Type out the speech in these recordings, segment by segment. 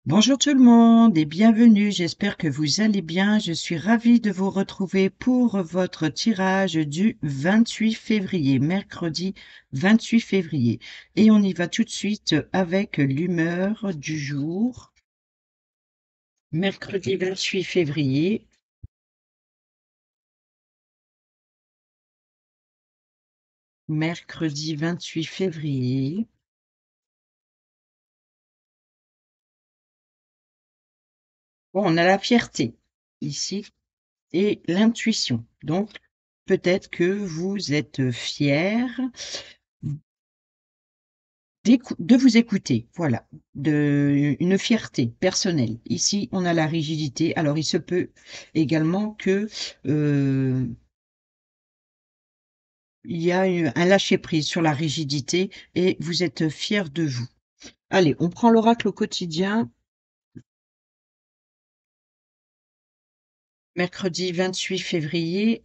Bonjour tout le monde et bienvenue, j'espère que vous allez bien. Je suis ravie de vous retrouver pour votre tirage du 28 février, mercredi 28 février. Et on y va tout de suite avec l'humeur du jour. Mercredi 28 février. Mercredi 28 février. Bon, on a la fierté ici et l'intuition. Donc, peut-être que vous êtes fier de vous écouter, voilà, une fierté personnelle. Ici, on a la rigidité. Alors, il se peut également que il y a eu un lâcher-prise sur la rigidité et vous êtes fier de vous. Allez, on prend l'oracle au quotidien. Mercredi 28 février.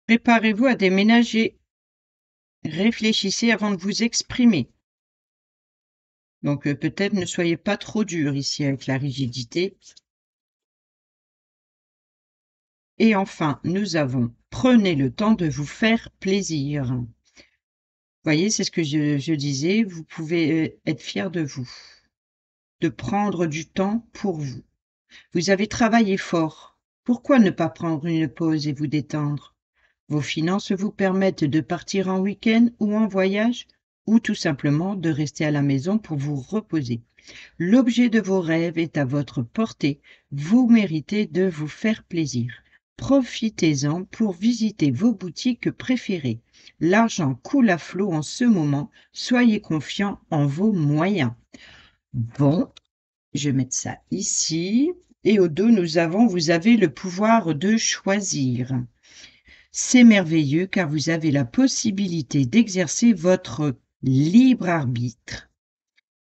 Préparez-vous à déménager. Réfléchissez avant de vous exprimer. Donc, peut-être ne soyez pas trop dur ici avec la rigidité. Et enfin, nous avons prenez le temps de vous faire plaisir. Vous voyez, c'est ce que je disais, vous pouvez être fier de vous, de prendre du temps pour vous. Vous avez travaillé fort. Pourquoi ne pas prendre une pause et vous détendre? Vos finances vous permettent de partir en week-end ou en voyage, ou tout simplement de rester à la maison pour vous reposer. L'objet de vos rêves est à votre portée. Vous méritez de vous faire plaisir. Profitez-en pour visiter vos boutiques préférées. L'argent coule à flot en ce moment. Soyez confiant en vos moyens. Bon, je vais mettre ça ici. Et au dos, vous avez le pouvoir de choisir. C'est merveilleux car vous avez la possibilité d'exercer votre libre arbitre.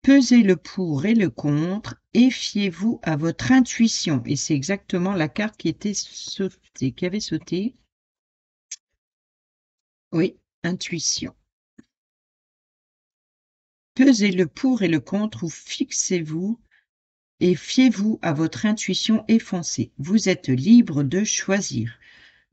Pesez le pour et le contre et fiez-vous à votre intuition. Et c'est exactement la carte qui avait sauté. Oui, intuition. Pesez le pour et le contre ou fixez-vous et fiez-vous à votre intuition et foncez. Vous êtes libre de choisir.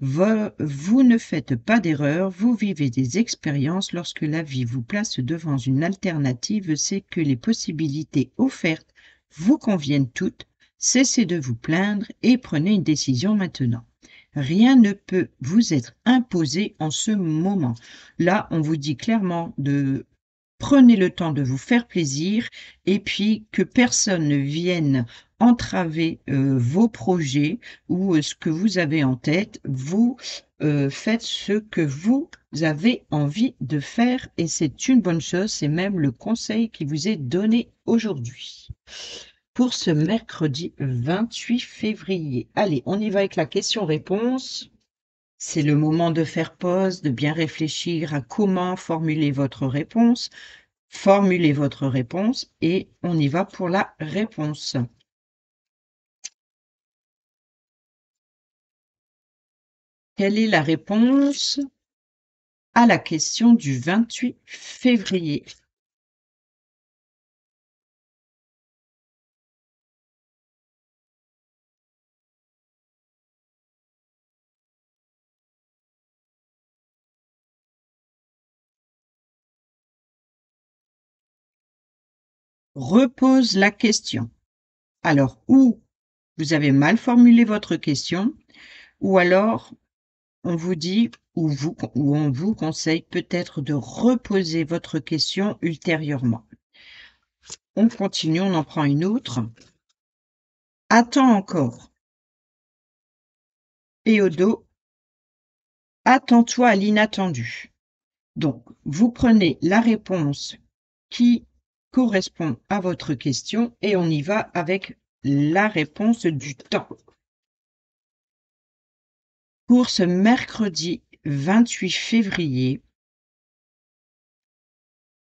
Vous ne faites pas d'erreur, vous vivez des expériences. Lorsque la vie vous place devant une alternative, c'est que les possibilités offertes vous conviennent toutes. Cessez de vous plaindre et prenez une décision maintenant. Rien ne peut vous être imposé en ce moment. Là, on vous dit clairement de prenez le temps de vous faire plaisir et puis que personne ne vienne entraver vos projets ou ce que vous avez en tête. Vous faites ce que vous avez envie de faire et c'est une bonne chose. C'est même le conseil qui vous est donné aujourd'hui pour ce mercredi 28 février. Allez, on y va avec la question-réponse. C'est le moment de faire pause, de bien réfléchir à comment formuler votre réponse. Formulez votre réponse et on y va pour la réponse. Quelle est la réponse à la question du 28 février? Repose la question. Alors, ou vous avez mal formulé votre question, ou alors on vous dit, ou on vous conseille peut-être de reposer votre question ultérieurement. On continue, on en prend une autre. Attends encore. Et au dos, attends-toi à l'inattendu. Donc, vous prenez la réponse qui correspond à votre question et on y va avec la réponse du temps. Pour ce mercredi 28 février,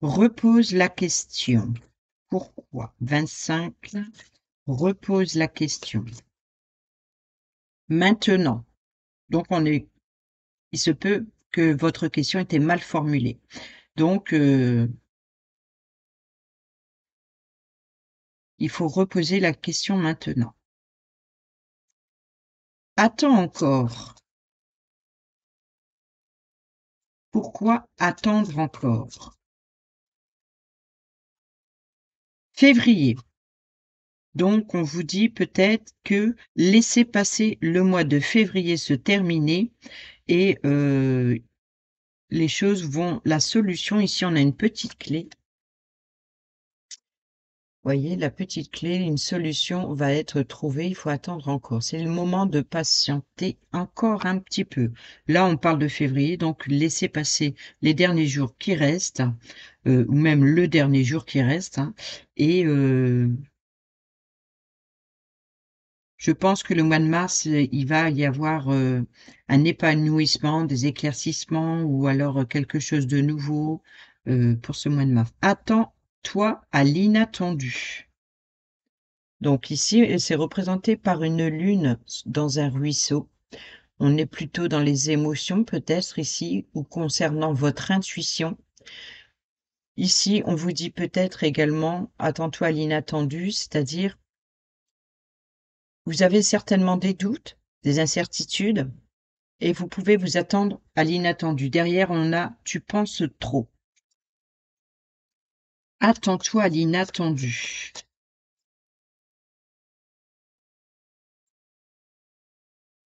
repose la question. Pourquoi? 25, repose la question. Maintenant. Donc il se peut que votre question était mal formulée. Donc, il faut reposer la question maintenant. Attends encore. Pourquoi attendre encore? Février. Donc, on vous dit peut-être que laissez passer le mois de février se terminer et les choses vont la solution ici, on a une petite clé. Voyez, la petite clé, une solution va être trouvée, il faut attendre encore. C'est le moment de patienter encore un petit peu. Là, on parle de février, donc laissez passer les derniers jours qui restent, ou même le dernier jour qui reste, hein, et je pense que le mois de mars, il va y avoir un épanouissement, des éclaircissements ou alors quelque chose de nouveau pour ce mois de mars. Attends-toi à l'inattendu. Donc ici, c'est représenté par une lune dans un ruisseau. On est plutôt dans les émotions peut-être ici ou concernant votre intuition. Ici, on vous dit peut-être également, attends-toi à l'inattendu, c'est-à-dire vous avez certainement des doutes, des incertitudes, et vous pouvez vous attendre à l'inattendu. Derrière, on a « tu penses trop ». Attends-toi à l'inattendu.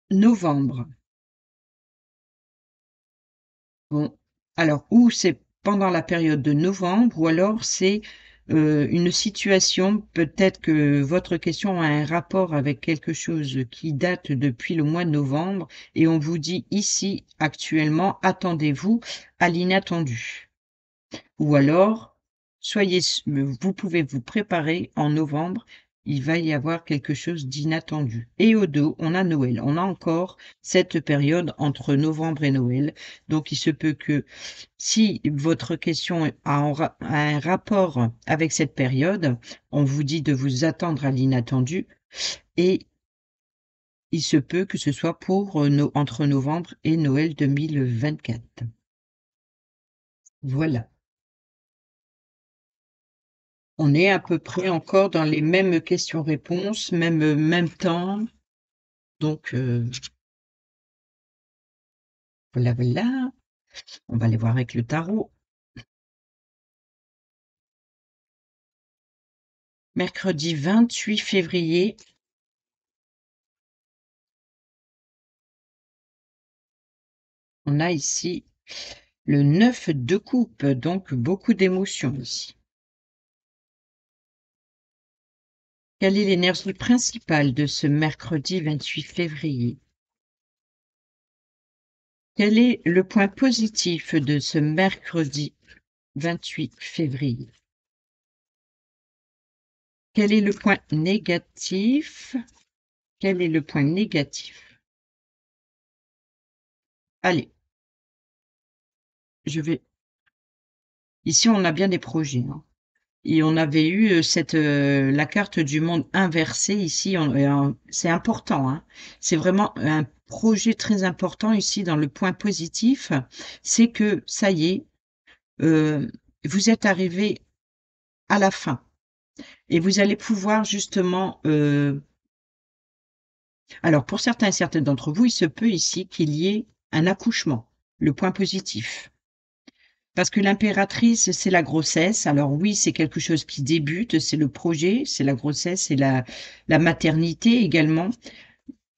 Novembre. Bon, alors ou c'est pendant la période de novembre ou alors c'est, une situation, peut-être que votre question a un rapport avec quelque chose qui date depuis le mois de novembre et on vous dit ici, actuellement: «Attendez-vous à l'inattendu». Ou alors, vous pouvez vous préparer en novembre, il va y avoir quelque chose d'inattendu. Et au dos, on a Noël. On a encore cette période entre novembre et Noël. Donc, il se peut que si votre question a un rapport avec cette période, on vous dit de vous attendre à l'inattendu et il se peut que ce soit pour entre novembre et Noël 2024. Voilà. On est à peu près encore dans les mêmes questions-réponses, même temps, donc voilà, voilà. On va aller voir avec le tarot. Mercredi 28 février. On a ici le 9 de coupe, donc beaucoup d'émotions ici. Quelle est l'énergie principale de ce mercredi 28 février? Quel est le point positif de ce mercredi 28 février? Quel est le point négatif? Quel est le point négatif? Allez, je vais ici, on a bien des projets, hein, et on avait eu, la carte du monde inversée ici, c'est important, hein. C'est vraiment un projet très important ici dans le point positif, c'est que ça y est, vous êtes arrivés à la fin et vous allez pouvoir justement, alors pour certains et certaines d'entre vous, il se peut ici qu'il y ait un accouchement, le point positif. Parce que l'impératrice, c'est la grossesse. Alors oui, c'est quelque chose qui débute, c'est le projet, c'est la grossesse, c'est la maternité également.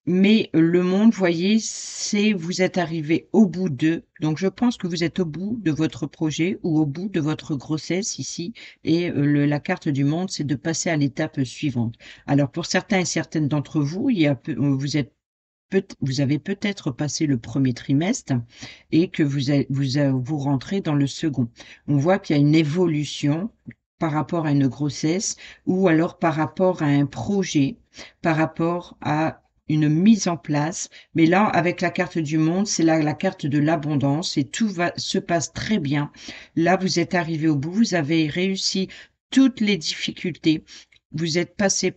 Mais le monde, voyez, c'est vous êtes arrivé au bout d'eux. Donc je pense que vous êtes au bout de votre projet ou au bout de votre grossesse ici. Et la carte du monde, c'est de passer à l'étape suivante. Alors pour certains et certaines d'entre vous, vous avez peut-être passé le premier trimestre et que vous rentrez dans le second. On voit qu'il y a une évolution par rapport à une grossesse ou alors par rapport à un projet, par rapport à une mise en place, mais là, avec la carte du monde, c'est la carte de l'abondance et tout va se passe très bien. Là, vous êtes arrivé au bout, vous avez réussi toutes les difficultés, vous êtes passé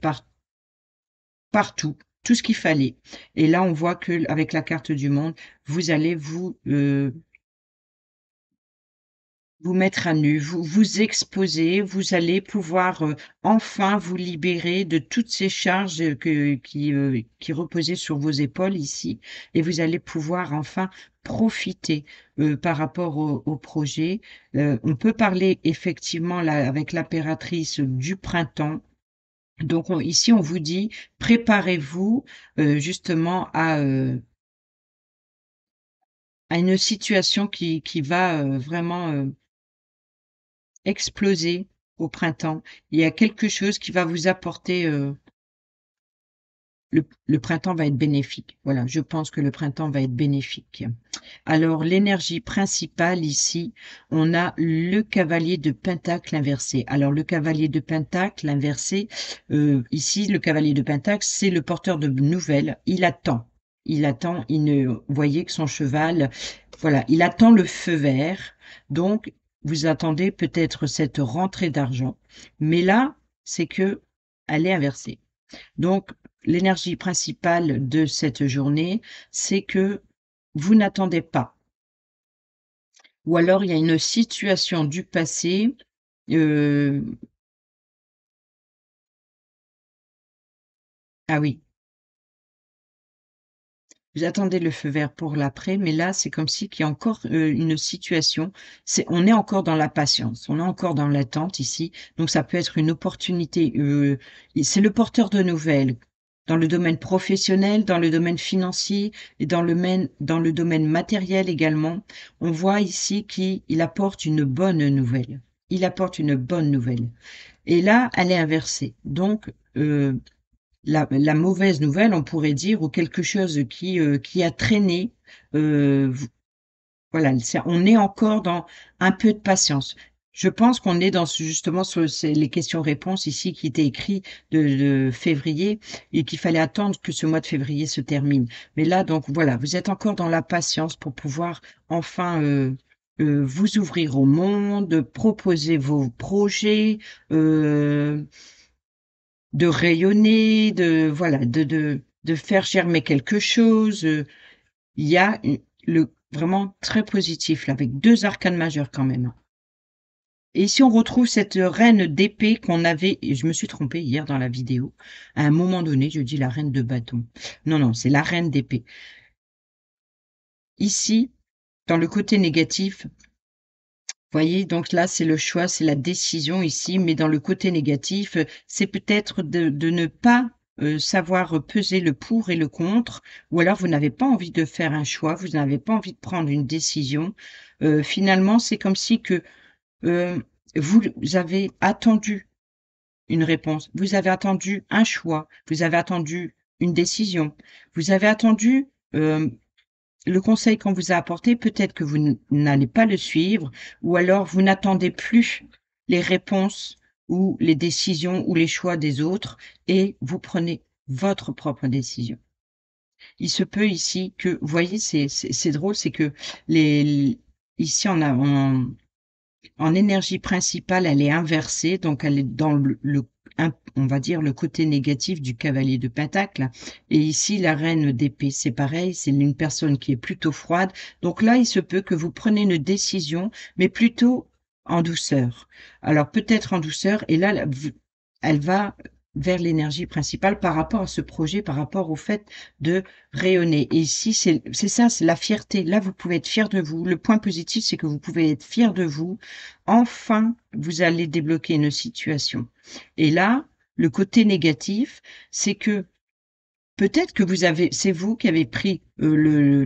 partout, tout ce qu'il fallait et là, on voit que avec la carte du monde, vous allez vous mettre à nu, vous exposer, vous allez pouvoir, enfin vous libérer de toutes ces charges, qui reposaient sur vos épaules ici et vous allez pouvoir enfin profiter, par rapport au projet. On peut parler effectivement là avec l'impératrice du printemps. Donc ici on vous dit: «Préparez-vous, justement à une situation qui va, vraiment, exploser au printemps. Il y a quelque chose qui va vous apporter, le printemps va être bénéfique. Voilà, je pense que le printemps va être bénéfique. Alors l'énergie principale ici, on a le cavalier de pentacle inversé. Alors le cavalier de pentacle inversé, ici le cavalier de pentacle, c'est le porteur de nouvelles. Il attend, il ne vous voyez que son cheval, voilà, il attend le feu vert. Donc vous attendez peut-être cette rentrée d'argent, mais là, c'est que elle est inversée. Donc, l'énergie principale de cette journée, c'est que vous n'attendez pas. Ou alors, il y a une situation du passé, heu ah oui, vous attendez le feu vert pour l'après, mais là, c'est comme si qu'il y a encore, une situation, on est encore dans la patience, on est encore dans l'attente ici, donc ça peut être une opportunité, et c'est le porteur de nouvelles, dans le domaine professionnel, dans le domaine financier et dans le domaine matériel également. On voit ici qu'il apporte une bonne nouvelle. Il apporte une bonne nouvelle et là, elle est inversée, donc la mauvaise nouvelle, on pourrait dire, ou quelque chose qui a traîné, v voilà, c'est on est encore dans un peu de patience. Je pense qu'on est dans justement sur c'est les questions-réponses ici qui étaient écrits de février et qu'il fallait attendre que ce mois de février se termine. Mais là, donc voilà, vous êtes encore dans la patience pour pouvoir enfin, vous ouvrir au monde, proposer vos projets, heu de rayonner, de voilà, de faire germer quelque chose, il y a u le vraiment très positif là, avec 2 arcanes majeures quand même, hein. Et ici on retrouve cette reine d'épée qu'on avait et je me suis trompée hier dans la vidéo. À un moment donné, je dis la reine de bâton. Non, non, c'est la reine d'épée. Ici, dans le côté négatif, voyez, donc là, c'est le choix, c'est la décision ici, mais dans le côté négatif, c'est peut-être de ne pas, savoir, peser le pour et le contre, ou alors vous n'avez pas envie de faire un choix, vous n'avez pas envie de prendre une décision. Finalement, c'est comme si que, heu, vous avez attendu une réponse, vous avez attendu un choix, vous avez attendu une décision, vous avez attendu, le conseil qu'on vous a apporté, peut-être que vous n'allez pas le suivre ou alors vous n'attendez plus les réponses ou les décisions ou les choix des autres et vous prenez votre propre décision. Il se peut ici que vous voyez, c'est drôle, c'est que les ici on a en énergie principale, elle est inversée, donc elle est dans on va dire le côté négatif du cavalier de pentacle et ici la reine d'épée, c'est pareil, c'est une personne qui est plutôt froide. Donc là, il se peut que vous preniez une décision, mais plutôt en douceur. Alors peut-être en douceur et là, elle va vers l'énergie principale par rapport à ce projet, par rapport au fait de rayonner et ici, c'est ça, c'est la fierté. Là, vous pouvez être fier de vous. Le point positif, c'est que vous pouvez être fier de vous. Enfin, vous allez débloquer une situation et là, le côté négatif, c'est que peut-être que c'est vous qui avez pris,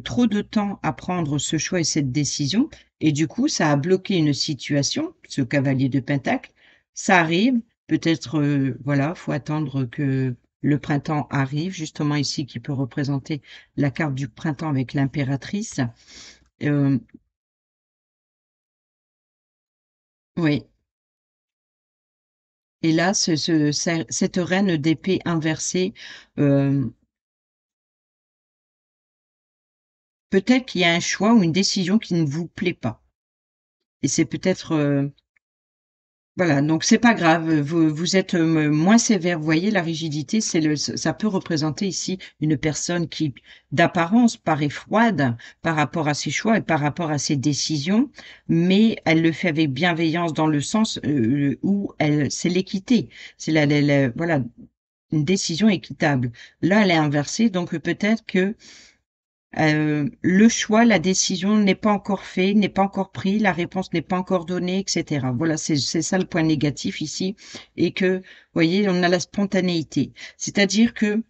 trop de temps à prendre ce choix et cette décision et du coup, ça a bloqué une situation, ce cavalier de pentacle. Ça arrive, peut-être, voilà, faut attendre que le printemps arrive, justement ici qui peut représenter la carte du printemps avec l'impératrice. Hem, oui et là, cette reine d'épée inversée, peut-être qu'il y a un choix ou une décision qui ne vous plaît pas et c'est peut-être, voilà, donc c'est pas grave, vous êtes, moins sévère. Vous voyez, la rigidité, c'est le ça peut représenter ici une personne qui, d'apparence, paraît froide par rapport à ses choix et par rapport à ses décisions, mais elle le fait avec bienveillance dans le sens, où elle c'est l'équité. C'est la voilà, une décision équitable. Là, elle est inversée, donc peut-être que le choix, la décision n'est pas encore fait, n'est pas encore pris, la réponse n'est pas encore donnée, et cetera. Voilà, c'est ça le point négatif ici et que, vous voyez, on a la spontanéité. C'est-à-dire que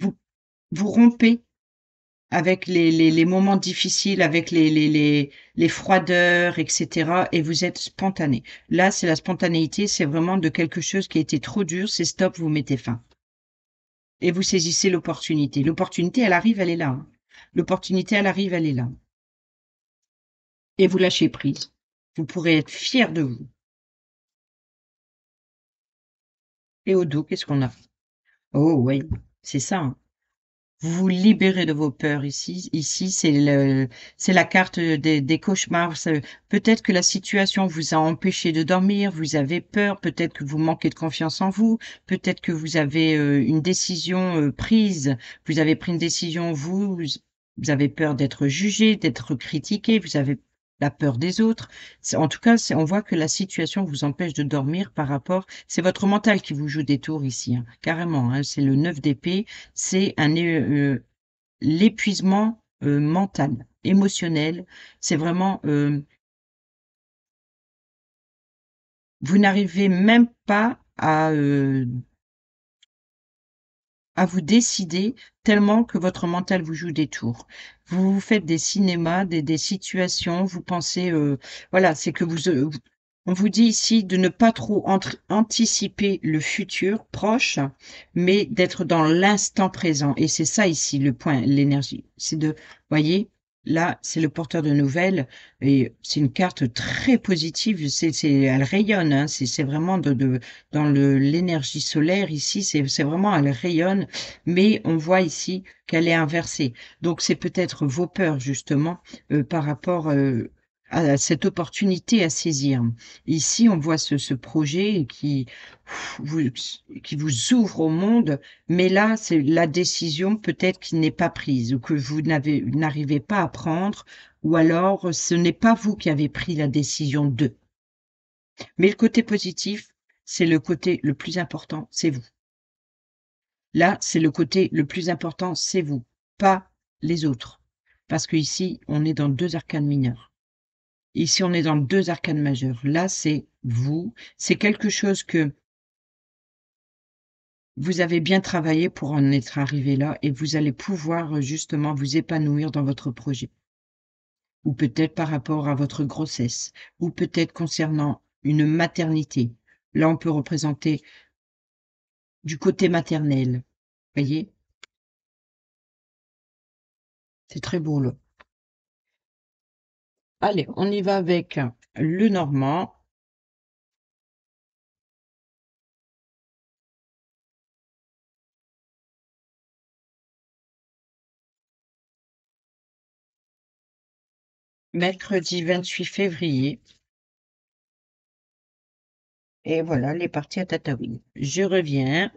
vous vous rompez avec les moments difficiles, avec les froideurs, et cetera et vous êtes spontané. Là, c'est la spontanéité, c'est vraiment de quelque chose qui a été trop dur, c'est stop, vous mettez fin et vous saisissez l'opportunité. L'opportunité, elle arrive, elle est là, hein. L'opportunité, elle arrive, elle est là. Et vous lâchez prise. Vous pourrez être fier de vous. Et au dos, qu'est-ce qu'on a? Oh oui, c'est ça, hein. Vous vous libérez de vos peurs ici. Ici, c'est la carte des cauchemars. Peut-être que la situation vous a empêché de dormir, vous avez peur, peut-être que vous manquez de confiance en vous, peut-être que vous avez une décision prise, vous avez pris une décision, vous avez peur d'être jugé, d'être critiqué, vous avez la peur des autres. En tout cas, on voit que la situation vous empêche de dormir par rapport, c'est votre mental qui vous joue des tours ici, hein, carrément, hein, c'est le 9 d'épée, c'est l'épuisement, mental, émotionnel. C'est vraiment, vous n'arrivez même pas à vous décider tellement que votre mental vous joue des tours. Vous vous faites des cinémas, des situations, vous pensez, voilà, c'est que on vous dit ici de ne pas trop anticiper le futur proche, mais d'être dans l'instant présent et c'est ça ici le point, l'énergie. C'est de voyez, là, c'est le porteur de nouvelles et c'est une carte très positive, elle rayonne, hein, c'est vraiment dans l'énergie solaire ici, c'est vraiment elle rayonne, mais on voit ici qu'elle est inversée. Donc c'est peut-être vos peurs justement par rapport à cette opportunité à saisir. Ici, on voit ce projet vous, qui vous ouvre au monde, mais là, c'est la décision peut-être qui n'est pas prise ou que vous n'arrivez pas à prendre, ou alors ce n'est pas vous qui avez pris la décision de. Mais le côté positif, c'est le côté le plus important, c'est vous. Là, c'est le côté le plus important, c'est vous, pas les autres. Parce qu'ici, on est dans 2 arcanes mineures. Ici, on est dans 2 arcanes majeures. Là, c'est vous, c'est quelque chose que vous avez bien travaillé pour en être arrivé là et vous allez pouvoir, justement vous épanouir dans votre projet. Ou peut-être par rapport à votre grossesse, ou peut-être concernant une maternité. Là, on peut représenter du côté maternel, voyez? C'est très beau, là. Allez, on y va avec le normand. Mercredi 28 février. Et voilà, les parties à Tataouine. Je reviens.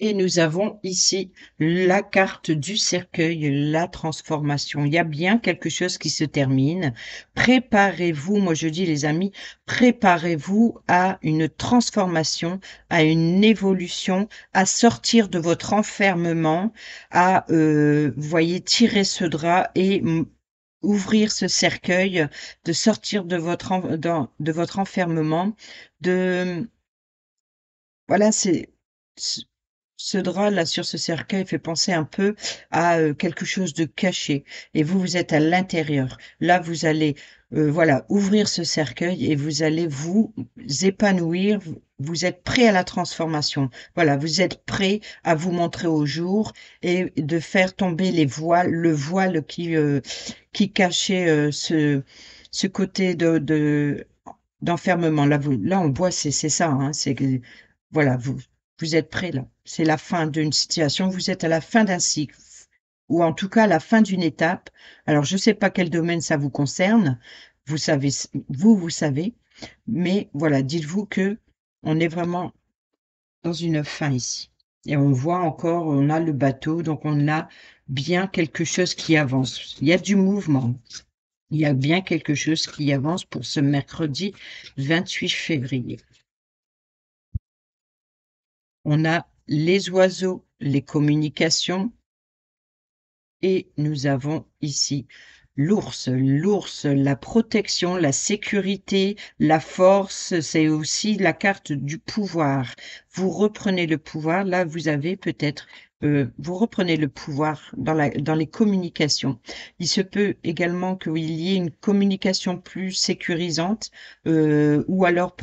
Et nous avons ici la carte du cercueil, la transformation. Il y a bien quelque chose qui se termine. Préparez-vous, moi je dis les amis, préparez-vous à une transformation, à une évolution, à sortir de votre enfermement, à, vous voyez, tirer ce drap et ouvrir ce cercueil, de sortir de de votre enfermement, de voilà, c'est ce drap là sur ce cercueil fait penser un peu à, quelque chose de caché et vous, vous êtes à l'intérieur. Là, vous allez, voilà, ouvrir ce cercueil et vous allez vous épanouir, vous êtes prêt à la transformation. Voilà, vous êtes prêt à vous montrer au jour et de faire tomber les voiles, le voile qui cachait, ce côté d'enfermement. Là, on voit, c'est ça, hein, c'est que voilà, vous êtes prêts là. C'est la fin d'une situation, vous êtes à la fin d'un cycle ou en tout cas à la fin d'une étape. Alors je ne sais pas quel domaine ça vous concerne, vous savez vous savez, mais voilà, dites-vous que on est vraiment dans une fin ici et on voit encore, on a le bateau, donc on a bien quelque chose qui avance. Il y a du mouvement. Il y a bien quelque chose qui avance pour ce mercredi 28 février. On a les oiseaux, les communications et nous avons ici l'ours. L'ours, la protection, la sécurité, la force, c'est aussi la carte du pouvoir. Vous reprenez le pouvoir, là vous avez peut-être, vous reprenez le pouvoir dans les communications. Il se peut également qu'il y ait une communication plus sécurisante ou alors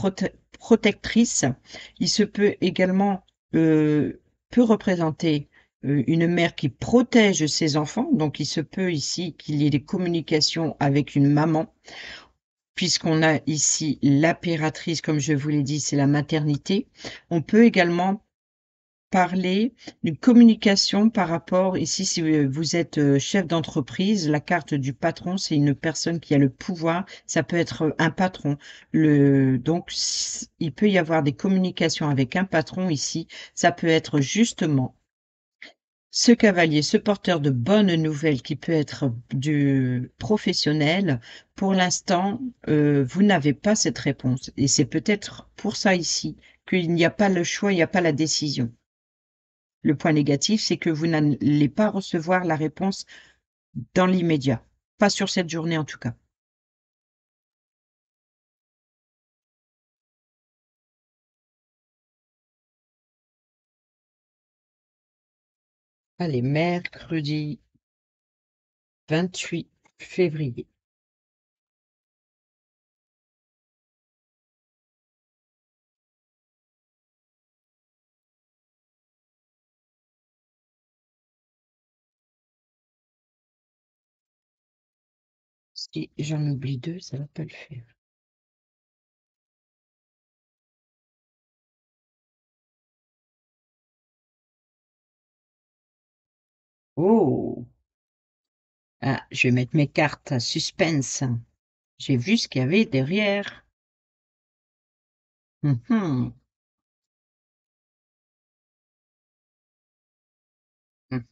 protectrice. Il se peut également, peut représenter une mère qui protège ses enfants, donc il se peut ici qu'il y ait des communications avec une maman, puisqu'on a ici l'impératrice, comme je vous l'ai dit, c'est la maternité. On peut également parler d'une communication par rapport, ici, si vous êtes chef d'entreprise, la carte du patron, c'est une personne qui a le pouvoir, ça peut être un patron. Donc, il peut y avoir des communications avec un patron ici, ça peut être justement ce cavalier, ce porteur de bonnes nouvelles qui peut être du professionnel, pour l'instant, vous n'avez pas cette réponse et c'est peut-être pour ça ici qu'il n'y a pas le choix, il n'y a pas la décision. Le point négatif, c'est que vous n'allez pas recevoir la réponse dans l'immédiat, pas sur cette journée en tout cas. Allez, mercredi 28 février. Si j'en oublie deux, ça va pas le faire. Oh! Ah, je vais mettre mes cartes à suspense. J'ai vu ce qu'il y avait derrière. Mhm,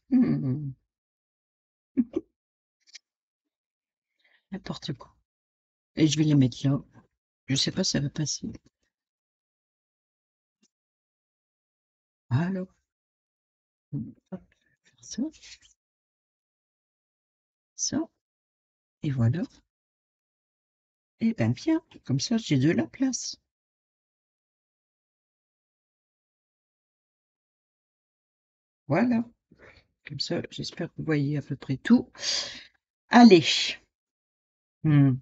mhm. N'importe quoi. Et je vais les mettre là. Je sais pas si ça va passer. Alors, hop, faire ça, ça, et voilà. Eh ben bien, comme ça j'ai de la place. Voilà. Comme ça, j'espère que vous voyez à peu près tout. Allez. Hmm.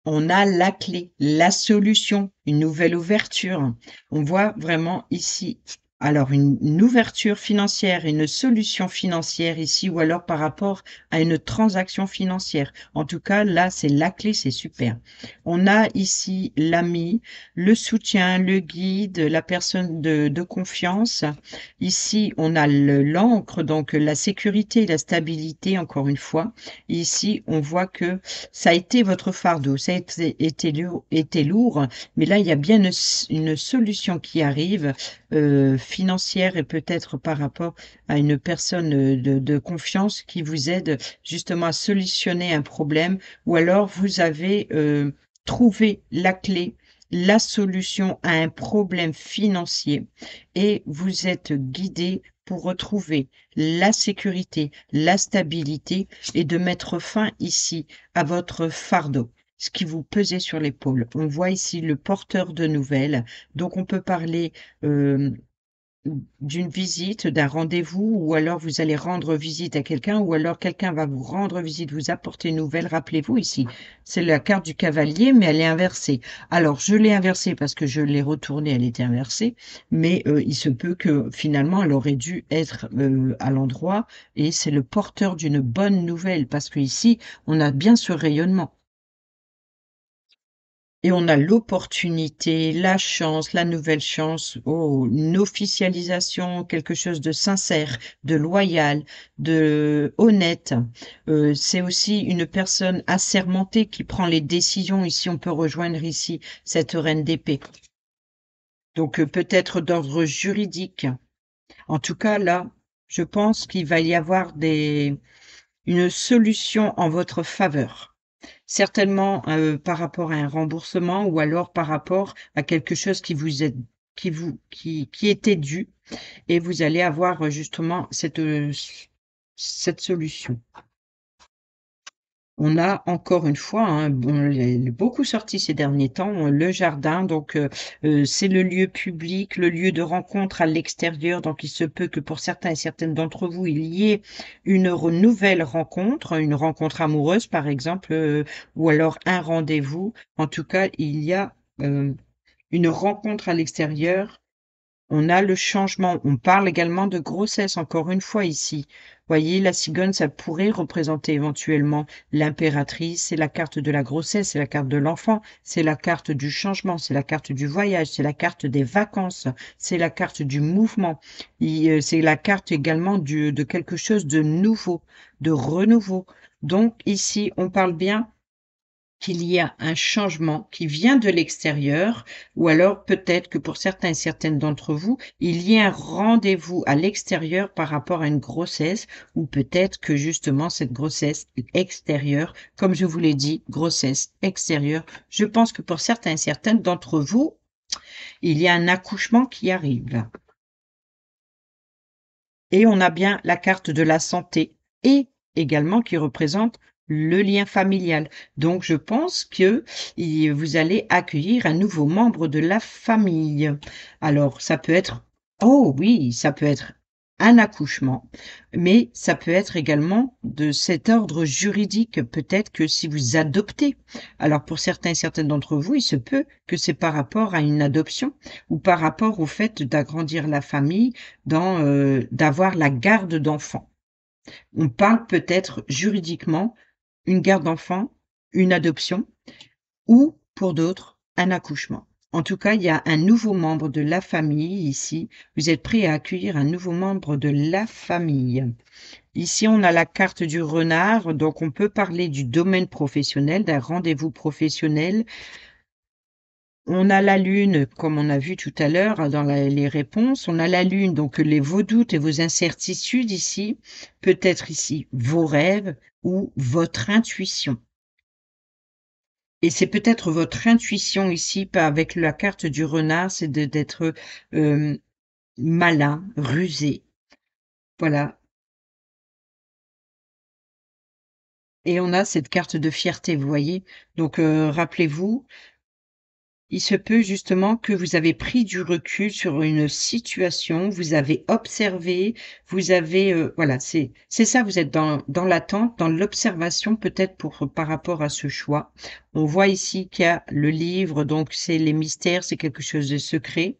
On a la clé, la solution, une nouvelle ouverture. On voit vraiment ici, alors une ouverture financière, une solution financière ici, ou alors par rapport à une transaction financière. En tout cas, là, c'est la clé, c'est super. On a ici l'ami, le soutien, le guide, la personne de confiance. Ici, on a l'encre, donc la sécurité, la stabilité, encore une fois. Ici, on voit que ça a été votre fardeau, ça a été lourd, mais là, il y a bien une solution qui arrive, financière et peut-être par rapport à une personne de confiance qui vous aide justement à solutionner un problème, ou alors vous avez trouvé la clé, la solution à un problème financier et vous êtes guidé pour retrouver la sécurité, la stabilité et de mettre fin ici à votre fardeau, ce qui vous pesait sur l'épaule. On voit ici le porteur de nouvelles, donc on peut parler euh, d'une visite, d'un rendez-vous, ou alors vous allez rendre visite à quelqu'un, ou alors quelqu'un va vous rendre visite, vous apporter une nouvelle. Rappelez-vous ici, c'est la carte du cavalier, mais elle est inversée. Alors, je l'ai inversée parce que je l'ai retournée, elle était inversée, mais il se peut que finalement, elle aurait dû être à l'endroit, et c'est le porteur d'une bonne nouvelle, parce que ici, on a bien ce rayonnement. Et on a l'opportunité, la chance, la nouvelle chance, oh, une officialisation, quelque chose de sincère, de loyal, de honnête. C'est aussi une personne assermentée qui prend les décisions. Ici, on peut rejoindre ici cette reine d'épée. Donc peut-être d'ordre juridique. En tout cas, là, je pense qu'il va y avoir une solution en votre faveur. Certainement, par rapport à un remboursement ou alors par rapport à quelque chose qui était dû et vous allez avoir, justement cette solution. On a encore une fois, hein, bon, beaucoup sorti ces derniers temps, le jardin, donc c'est le lieu public, le lieu de rencontre à l'extérieur, donc il se peut que pour certains et certaines d'entre vous, il y ait nouvelle rencontre, une rencontre amoureuse par exemple, ou alors un rendez-vous. En tout cas, il y a une rencontre à l'extérieur. On a le changement. On parle également de grossesse, encore une fois ici. Voyez, la cigogne, ça pourrait représenter éventuellement l'impératrice. C'est la carte de la grossesse, c'est la carte de l'enfant, c'est la carte du changement, c'est la carte du voyage, c'est la carte des vacances, c'est la carte du mouvement. C'est la carte également de quelque chose de nouveau, de renouveau. Donc ici, on parle bien qu'il y a un changement qui vient de l'extérieur, ou alors peut-être que pour certains et certaines d'entre vous, il y a un rendez-vous à l'extérieur par rapport à une grossesse, ou peut-être que justement cette grossesse extérieure, comme je vous l'ai dit, grossesse extérieure, je pense que pour certains et certaines d'entre vous, il y a un accouchement qui arrive. Et on a bien la carte de la santé et également qui représente le lien familial. Donc je pense que vous allez accueillir un nouveau membre de la famille. Alors ça peut être, oh oui, ça peut être un accouchement, mais ça peut être également de cet ordre juridique. Peut-être que si vous adoptez, alors pour certains et certaines d'entre vous, il se peut que c'est par rapport à une adoption ou par rapport au fait d'agrandir la famille d'avoir la garde d'enfants. On parle peut-être juridiquement une garde d'enfants, une adoption ou pour d'autres, un accouchement. En tout cas, il y a un nouveau membre de la famille ici. Vous êtes prêt à accueillir un nouveau membre de la famille. Ici, on a la carte du renard, donc on peut parler du domaine professionnel, d'un rendez-vous professionnel. On a la lune, comme on a vu tout à l'heure dans les réponses, on a la lune, donc vos doutes et vos incertitudes ici, peut-être ici vos rêves ou votre intuition. Et c'est peut-être votre intuition ici, avec la carte du renard, c'est d'être malin, rusé. Voilà. Et on a cette carte de fierté, vous voyez. Donc rappelez-vous, il se peut justement que vous avez pris du recul sur une situation, vous avez observé, vous avez voilà, c'est ça, vous êtes dans l'attente, dans l'observation peut-être par rapport à ce choix. On voit ici qu'il y a le livre, donc c'est les mystères, c'est quelque chose de secret.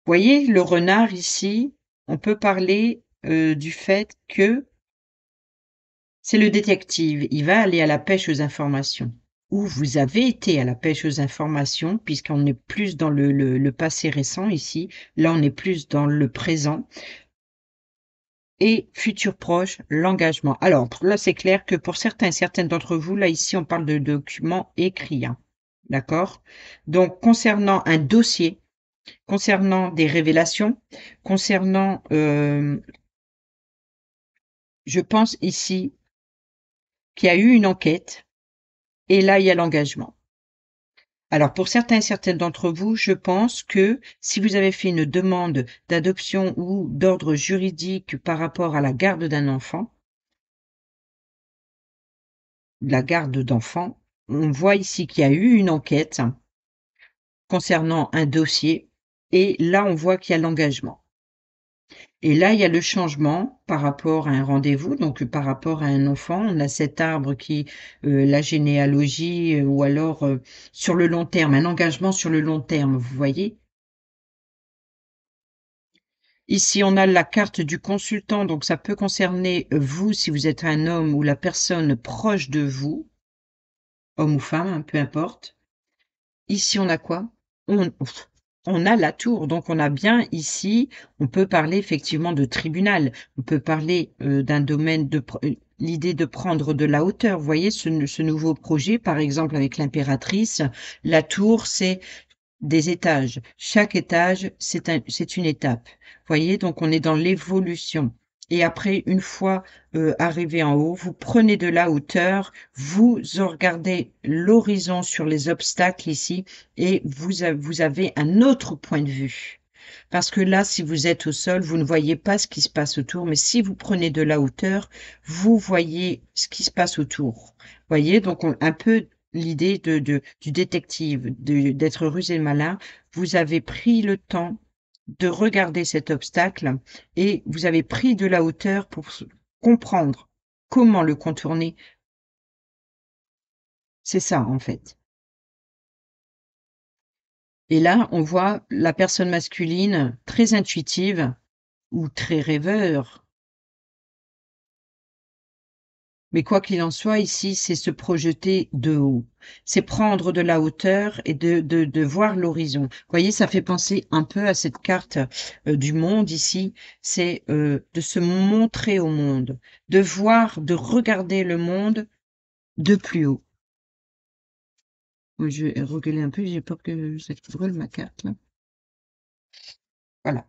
Vous voyez le renard ici, on peut parler, du fait que c'est le détective, il va aller à la pêche aux informations. Ou vous avez été à la pêche aux informations, puisqu'on est plus dans le passé récent ici. Là, on est plus dans le présent. Et futur proche, l'engagement. Alors, là, c'est clair que pour certains et certaines d'entre vous, là, ici, on parle de documents écrits, hein. D'accord? Donc, concernant un dossier, concernant des révélations, concernant, je pense ici qu'il y a eu une enquête et là, il y a l'engagement. Alors pour certains et certaines d'entre vous, je pense que si vous avez fait une demande d'adoption ou d'ordre juridique par rapport à la garde d'un enfant, la garde d'enfant, on voit ici qu'il y a eu une enquête concernant un dossier et là, on voit qu'il y a l'engagement. Et là, il y a le changement par rapport à un rendez-vous, donc par rapport à un enfant. On a cet arbre qui, la généalogie, ou alors sur le long terme, un engagement sur le long terme, vous voyez? Ici, on a la carte du consultant, donc ça peut concerner vous si vous êtes un homme ou la personne proche de vous, homme ou femme, hein, peu importe. ici, on a quoi? On a la tour, donc on a bien ici, on peut parler effectivement de tribunal. On peut parler, d'un domaine l'idée de prendre de la hauteur. Vous voyez ce nouveau projet, par exemple avec l'impératrice, la tour, c'est des étages. Chaque étage, c'est une étape. Voyez? Donc on est dans l'évolution et après une fois, arrivé en haut, vous prenez de la hauteur, vous regardez l'horizon sur les obstacles ici et vous avez un autre point de vue. Parce que là, si vous êtes au sol, vous ne voyez pas ce qui se passe autour, mais si vous prenez de la hauteur, vous voyez ce qui se passe autour. Voyez? Donc un peu l'idée du détective, d'être rusé et malin. Vous avez pris le temps de regarder cet obstacle et vous avez pris de la hauteur pour comprendre comment le contourner. C'est ça, en fait. Et là, on voit la personne masculine très intuitive ou très rêveur. Mais quoi qu'il en soit, ici, c'est se projeter de haut. C'est prendre de la hauteur et de voir l'horizon. Vous voyez, ça fait penser un peu à cette carte du monde ici. C'est de se montrer au monde, de voir, de regarder le monde de plus haut. Je vais reculer un peu, j'ai peur que ça brûle ma carte, là. Voilà.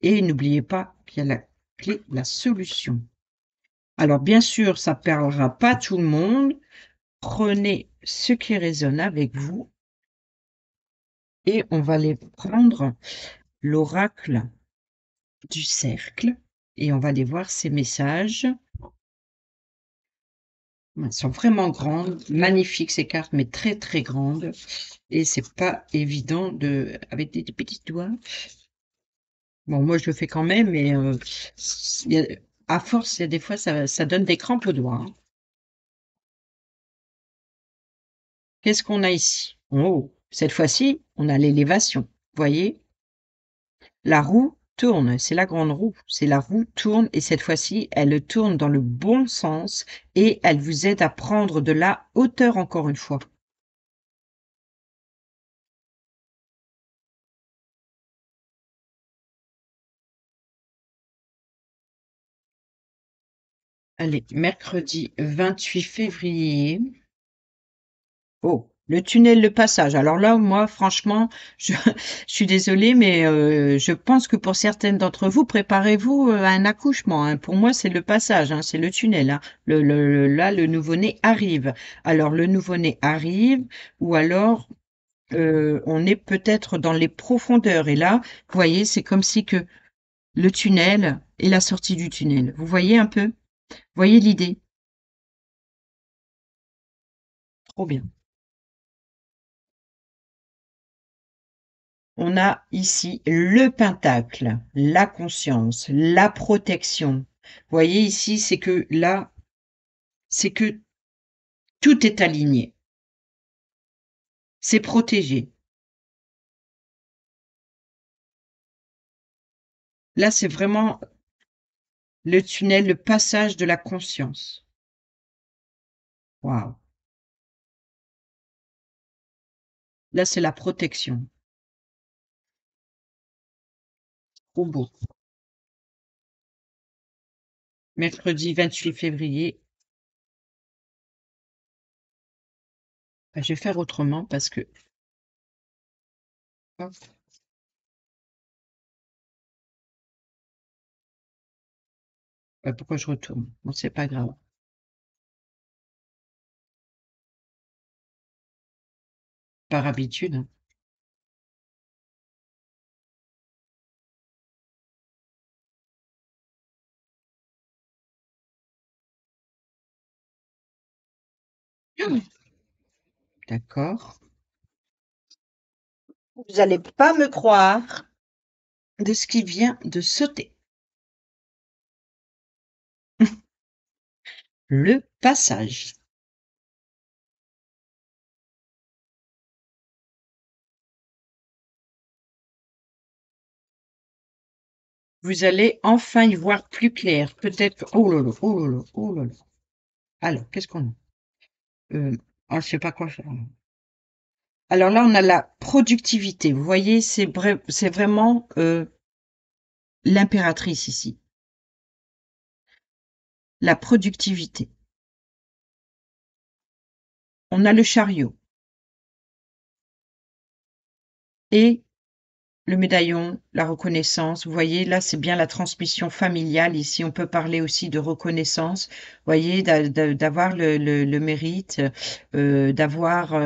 Et n'oubliez pas qu'il y a la clé, la solution. Alors, bien sûr, ça ne parlera pas tout le monde. Prenez ce qui résonne avec vous et on va les prendre l'oracle du cercle et on va aller voir ces messages. Elles sont vraiment grandes, magnifiques ces cartes, mais très très grandes. Et c'est pas évident avec des petits doigts. Bon, moi je le fais quand même, mais à force, il y a des fois, ça donne des crampes aux doigts, hein. Qu'est-ce qu'on a ici? Oh, cette fois-ci, on a l'élévation. Voyez? La roue tourne, c'est la grande roue. C'est la roue tourne et cette fois-ci, elle tourne dans le bon sens et elle vous aide à prendre de la hauteur encore une fois. Allez, mercredi 28 février. Oh, le tunnel, le passage. Alors là, moi, franchement, je suis désolée, mais je pense que pour certaines d'entre vous, préparez-vous à un accouchement, hein. Pour moi, c'est le passage, hein, c'est le tunnel, hein. Là, le nouveau-né arrive. Alors, le nouveau-né arrive, ou alors on est peut-être dans les profondeurs. Et là, vous voyez, c'est comme si que le tunnel et la sortie du tunnel. Vous voyez un peu? Vous voyez l'idée? Trop bien. On a ici le pentacle, la conscience, la protection. Vous voyez ici, c'est que là, c'est que tout est aligné. C'est protégé. Là, c'est vraiment le tunnel, le passage de la conscience. Waouh. Là, c'est la protection. Trop beau. Mercredi 28 février. Je vais faire autrement parce que... Hop, pourquoi je retourne? Bon, c'est pas grave. Par habitude, hein. D'accord. Vous allez pas me croire de ce qui vient de sauter. Le passage. Vous allez enfin y voir plus clair. Peut-être. Oh là là, oh là là, oh là là. Alors, qu'est-ce qu'on a? Je sais pas quoi faire. Alors là, on a la productivité. Vous voyez, c'est vraiment, l'impératrice ici, la productivité. On a le chariot et le médaillon, la reconnaissance. Vous voyez, là, c'est bien la transmission familiale. Ici, on peut parler aussi de reconnaissance. Vous voyez, d'avoir le mérite, d'avoir,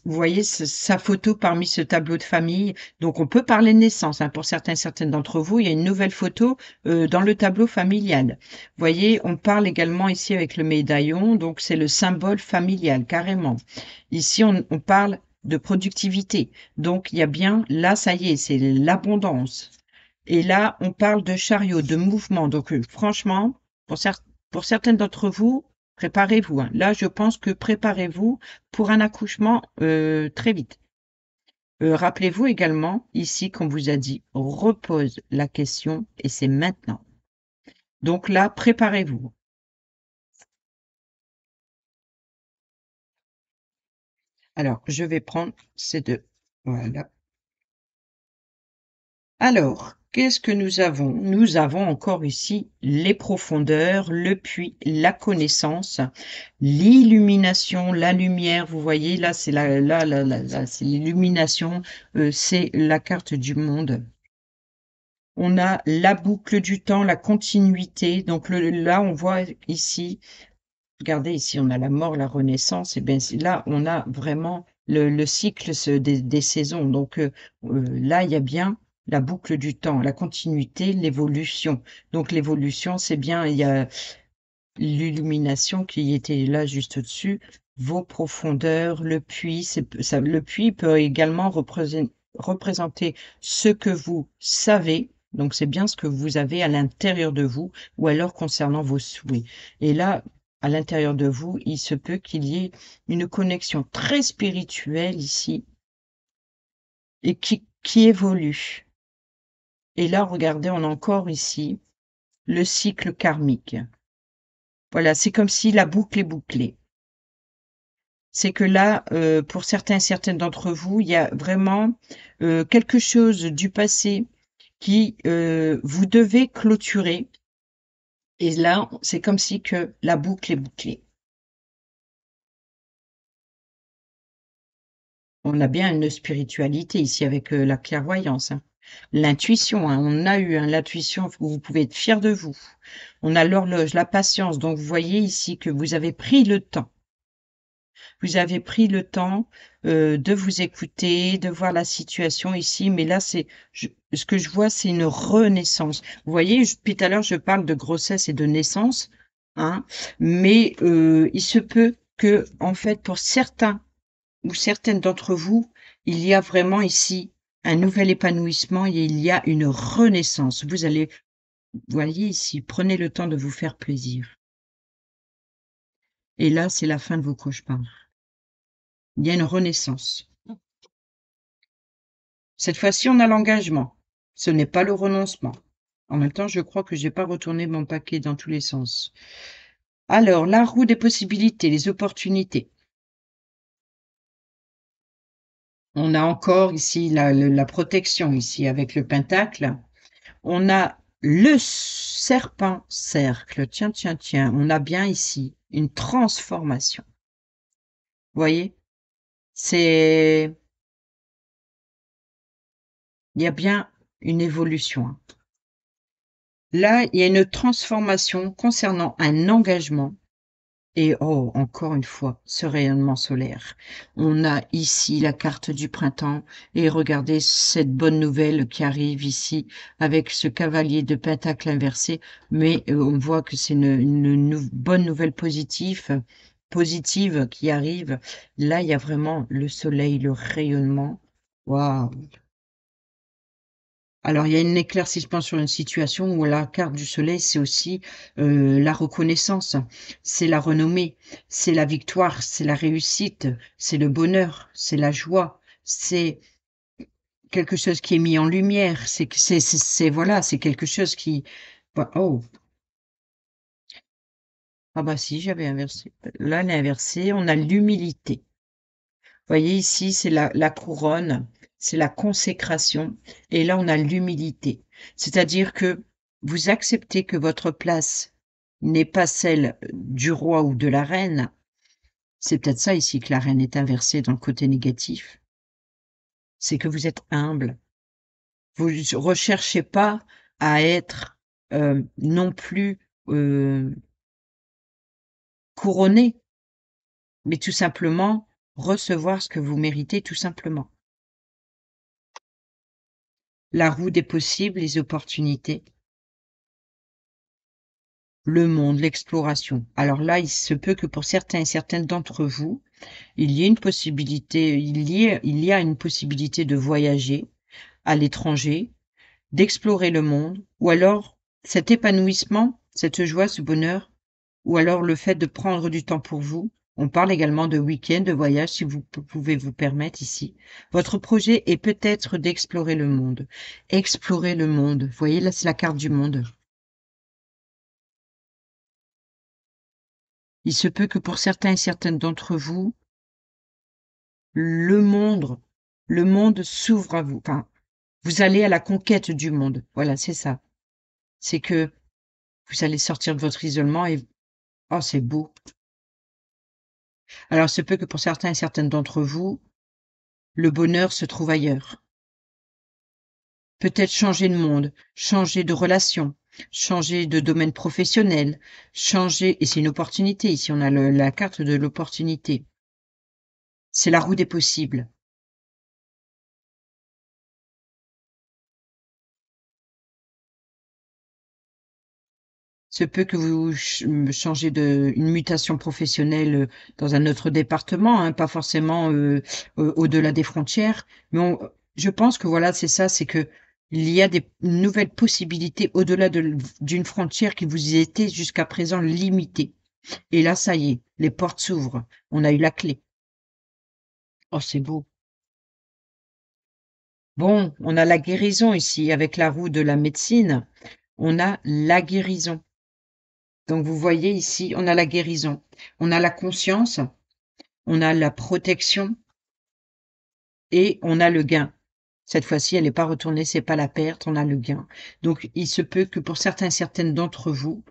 vous voyez sa photo parmi ce tableau de famille. Donc on peut parler de naissance, hein. Pour certaines d'entre vous, il y a une nouvelle photo, dans le tableau familial. Vous voyez, on parle également ici avec le médaillon, donc c'est le symbole familial, carrément. Ici, on parle de productivité. Donc il y a bien là, ça y est, c'est l'abondance. Et là, on parle de chariot, de mouvement. Donc franchement, pour certaines d'entre vous, préparez-vous, hein. Là, je pense que préparez-vous pour un accouchement, très vite. Rappelez-vous également, ici, qu'on vous a dit: «Repose la question et c'est maintenant». Donc là, préparez-vous. Alors, je vais prendre ces 2. Voilà. Alors, qu'est-ce que nous avons? Nous avons encore ici les profondeurs, le puits, la connaissance, l'illumination, la lumière. Vous voyez, là, c'est là, c'est l'illumination, c'est la carte du monde. On a la boucle du temps, la continuité. Donc là, on voit ici, regardez ici, on a la mort, la renaissance. Et bien là, on a vraiment le cycle des saisons. Donc là, il y a bien la boucle du temps, la continuité, l'évolution. Donc l'évolution, c'est bien, il y a l'illumination qui était là juste au-dessus, vos profondeurs, le puits. Le puits peut également représenter ce que vous savez. Donc c'est bien ce que vous avez à l'intérieur de vous, ou alors concernant vos souhaits. Et là, à l'intérieur de vous, il se peut qu'il y ait une connexion très spirituelle ici et qui évolue. Et là, regardez, on a encore ici le cycle karmique. Voilà, c'est comme si la boucle est bouclée. C'est que là, pour certaines d'entre vous, il y a vraiment, quelque chose du passé qui, vous devez clôturer, et là, c'est comme si que la boucle est bouclée. On a bien une spiritualité ici avec, la clairvoyance, hein. L'intuition, hein, on a eu, hein, l'intuition, vous pouvez être fiers de vous. On a l'horloge, la patience, donc vous voyez ici que vous avez pris le temps. Vous avez pris le temps, de vous écouter, de voir la situation ici, mais là, ce que je vois, c'est une renaissance. Vous voyez, depuis tout à l'heure, je parle de grossesse et de naissance, hein, mais il se peut que, en fait, pour certains ou certaines d'entre vous, il y a vraiment ici un nouvel épanouissement et il y a une renaissance. Vous voyez ici, prenez le temps de vous faire plaisir. Et là, c'est la fin de vos cauchemars. Il y a une renaissance. Cette fois-ci, on a l'engagement. Ce n'est pas le renoncement. En même temps, je crois que j'ai pas retourné mon paquet dans tous les sens. Alors, la roue des possibilités, les opportunités. On a encore ici la protection, ici, avec le pentacle. On a le serpent cercle. Tiens, tiens, tiens. On a bien ici une transformation. Vous voyez? C'est, il y a bien une évolution, hein. Là, il y a une transformation concernant un engagement. Et oh, encore une fois, ce rayonnement solaire. On a ici la carte du printemps et regardez cette bonne nouvelle qui arrive ici avec ce cavalier de pentacle inversé. Mais on voit que c'est une bonne nouvelle positive qui arrive. Là, il y a vraiment le soleil, le rayonnement. Waouh! Alors, il y a un éclaircissement sur une situation où la carte du soleil, c'est aussi, la reconnaissance, c'est la renommée, c'est la victoire, c'est la réussite, c'est le bonheur, c'est la joie, c'est quelque chose qui est mis en lumière, c'est que c'est voilà, c'est quelque chose qui oh! Ah bah si, j'avais inversé. Là, elle est inversée, on a l'humilité. Vous voyez ici, c'est la couronne, c'est la consécration, et là, on a l'humilité. C'est-à-dire que vous acceptez que votre place n'est pas celle du roi ou de la reine. C'est peut-être ça ici que la reine est inversée dans le côté négatif. C'est que vous êtes humble. Vous recherchez pas à être non plus couronné, mais tout simplement recevoir ce que vous méritez tout simplement. La roue des possibles, les opportunités, le monde, l'exploration. Alors là, il se peut que pour certains et certaines d'entre vous, il y ait une possibilité, il y a une possibilité de voyager à l'étranger, d'explorer le monde, ou alors cet épanouissement, cette joie, ce bonheur, ou alors le fait de prendre du temps pour vous. On parle également de week-end, de voyage, si vous pouvez vous permettre ici. Votre projet est peut-être d'explorer le monde. Explorer le monde. Vous voyez, là, c'est la carte du monde. Il se peut que pour certains et certaines d'entre vous, le monde, le monde s'ouvre à vous. Enfin, vous allez à la conquête du monde. Voilà, c'est ça. C'est que vous allez sortir de votre isolement et oh, c'est beau. Alors, il se peut que pour certains et certaines d'entre vous, le bonheur se trouve ailleurs. Peut-être changer de monde, changer de relation, changer de domaine professionnel, changer, et c'est une opportunité. Ici, on a la carte de l'opportunité. C'est la roue des possibles. Se peut que vous changez une mutation professionnelle dans un autre département, hein, pas forcément au-delà des frontières. Mais je pense que voilà, c'est ça, c'est que il y a des nouvelles possibilités au-delà d'une frontière qui vous était jusqu'à présent limitée. Et là, ça y est, les portes s'ouvrent. On a eu la clé. Oh, c'est beau. Bon, on a la guérison ici avec la roue de la médecine. On a la guérison. Donc vous voyez ici, on a la guérison, on a la conscience, on a la protection et on a le gain. Cette fois-ci, elle n'est pas retournée, c'est pas la perte, on a le gain. Donc il se peut que pour certains et certaines d'entre vous,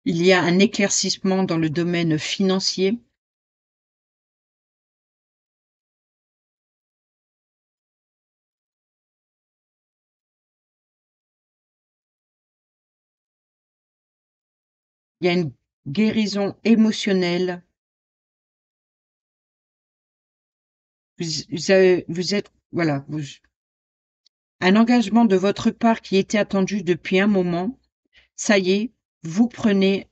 il y a un éclaircissement dans le domaine financier. Il y a une guérison émotionnelle. Vous êtes, voilà, un engagement de votre part qui était attendu depuis un moment. Ça y est, vous prenez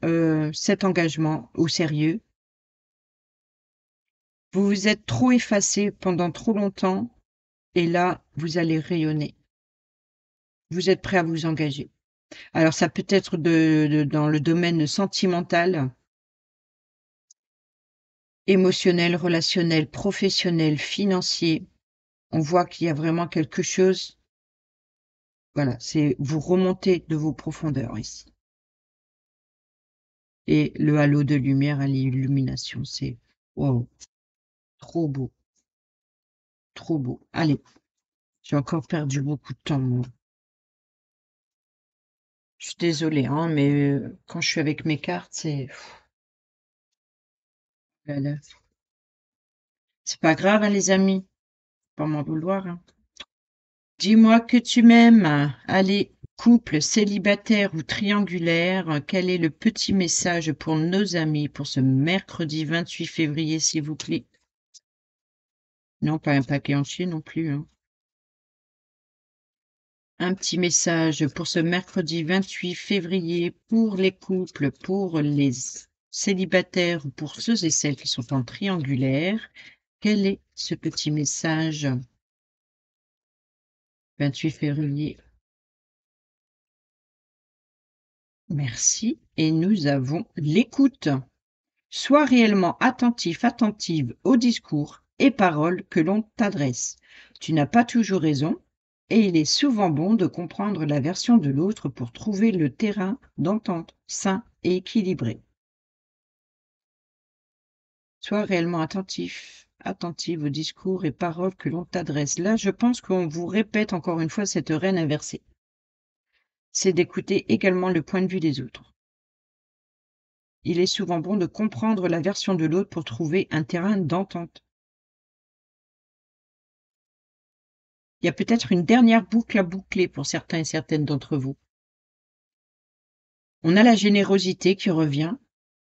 cet engagement au sérieux. Vous vous êtes trop effacé pendant trop longtemps et là, vous allez rayonner. Vous êtes prêt à vous engager. Alors ça peut être dans le domaine sentimental, émotionnel, relationnel, professionnel, financier. On voit qu'il y a vraiment quelque chose. Voilà, c'est vous remontez de vos profondeurs ici. Et le halo de lumière à l'illumination, c'est wow, trop beau, trop beau. Allez, j'ai encore perdu beaucoup de temps, moi. Je suis désolée, hein, mais quand je suis avec mes cartes, c'est voilà. C'est pas grave, hein, les amis, pas m'en vouloir, hein. Dis-moi que tu m'aimes. Allez, couple célibataire ou triangulaire, quel est le petit message pour nos amis pour ce mercredi 28 février, s'il vous plaît? Non, pas un paquet entier non plus, hein. Un petit message pour ce mercredi 28 février pour les couples, pour les célibataires ou pour ceux et celles qui sont en triangulaire. Quel est ce petit message? 28 février. Merci. Et nous avons l'écoute. Sois réellement attentif, attentive aux discours et paroles que l'on t'adresse. Tu n'as pas toujours raison et il est souvent bon de comprendre la version de l'autre pour trouver le terrain d'entente sain et équilibré. Sois réellement attentive aux discours et paroles que l'on t'adresse. Là, je pense qu'on vous répète encore une fois cette reine inversée. C'est d'écouter également le point de vue des autres. Il est souvent bon de comprendre la version de l'autre pour trouver un terrain d'entente. Il y a peut-être une dernière boucle à boucler pour certains et certaines d'entre vous. On a la générosité qui revient,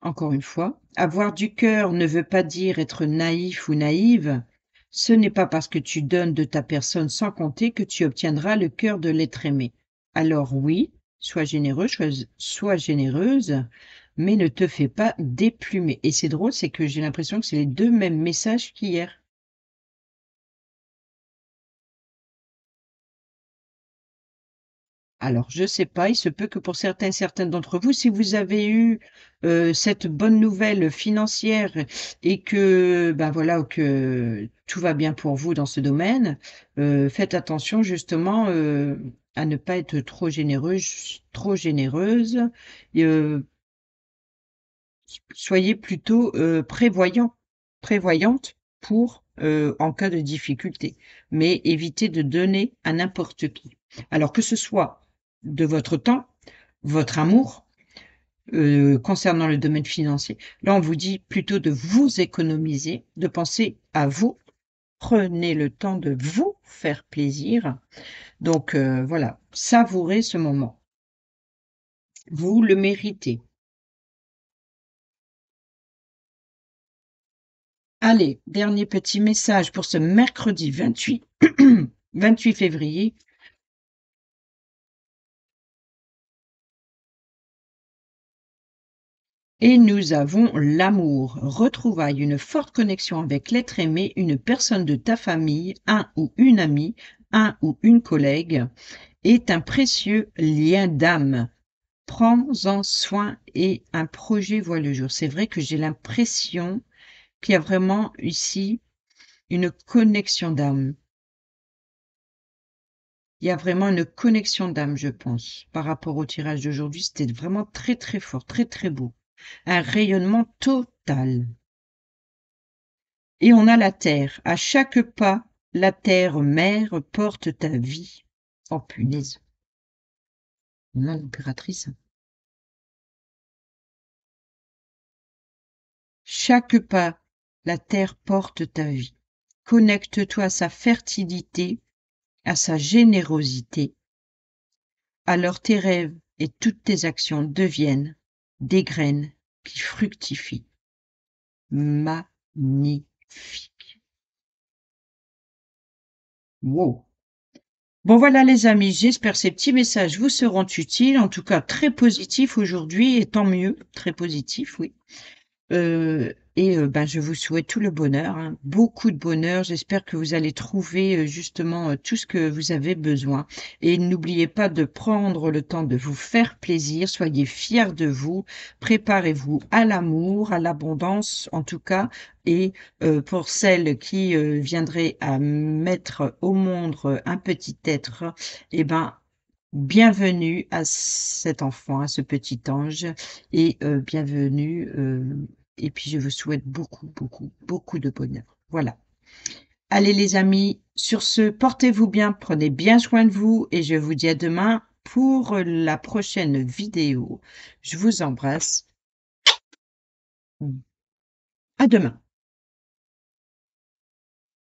encore une fois. Avoir du cœur ne veut pas dire être naïf ou naïve. Ce n'est pas parce que tu donnes de ta personne sans compter que tu obtiendras le cœur de l'être aimé. Alors oui, sois généreux, sois généreuse, mais ne te fais pas déplumer. Et c'est drôle, c'est que j'ai l'impression que c'est les deux mêmes messages qu'hier. Alors, je sais pas, il se peut que pour certains et certaines d'entre vous, si vous avez eu, cette bonne nouvelle financière et que, ben, voilà, que tout va bien pour vous dans ce domaine, faites attention justement, à ne pas être trop généreuse et soyez plutôt, prévoyante pour, en cas de difficulté, mais évitez de donner à n'importe qui. Alors que ce soit de votre temps, votre amour, concernant le domaine financier. Là, on vous dit plutôt de vous économiser, de penser à vous. Prenez le temps de vous faire plaisir. Donc, voilà, savourez ce moment. Vous le méritez. Allez, dernier petit message pour ce mercredi 28 28 février. Et nous avons l'amour. Retrouvailles, une forte connexion avec l'être aimé, une personne de ta famille, un ou une amie, un ou une collègue, est un précieux lien d'âme. Prends-en soin et un projet voit le jour. C'est vrai que j'ai l'impression qu'il y a vraiment ici une connexion d'âme. Il y a vraiment une connexion d'âme, je pense, par rapport au tirage d'aujourd'hui. C'était vraiment très, très fort, très, très beau. Un rayonnement total. Et on a la terre. À chaque pas, la terre mère porte ta vie. Oh punaise. On a l'impératrice. Chaque pas, la terre porte ta vie. Connecte-toi à sa fertilité, à sa générosité. Alors tes rêves et toutes tes actions deviennent des graines qui fructifient. Magnifique. Wow. Bon voilà les amis, j'espère ces petits messages vous seront utiles, en tout cas très positifs aujourd'hui et tant mieux, très positifs, oui. Ben, je vous souhaite tout le bonheur, hein, beaucoup de bonheur. J'espère que vous allez trouver, justement, tout ce que vous avez besoin et n'oubliez pas de prendre le temps de vous faire plaisir. Soyez fiers de vous, préparez-vous à l'amour, à l'abondance en tout cas et pour celles qui, viendraient à mettre au monde, un petit être, eh ben, bienvenue à cet enfant, à ce petit ange et bienvenue, et puis je vous souhaite beaucoup, beaucoup, beaucoup de bonheur. Voilà. Allez les amis, sur ce, portez-vous bien, prenez bien soin de vous et je vous dis à demain pour la prochaine vidéo. Je vous embrasse. À demain.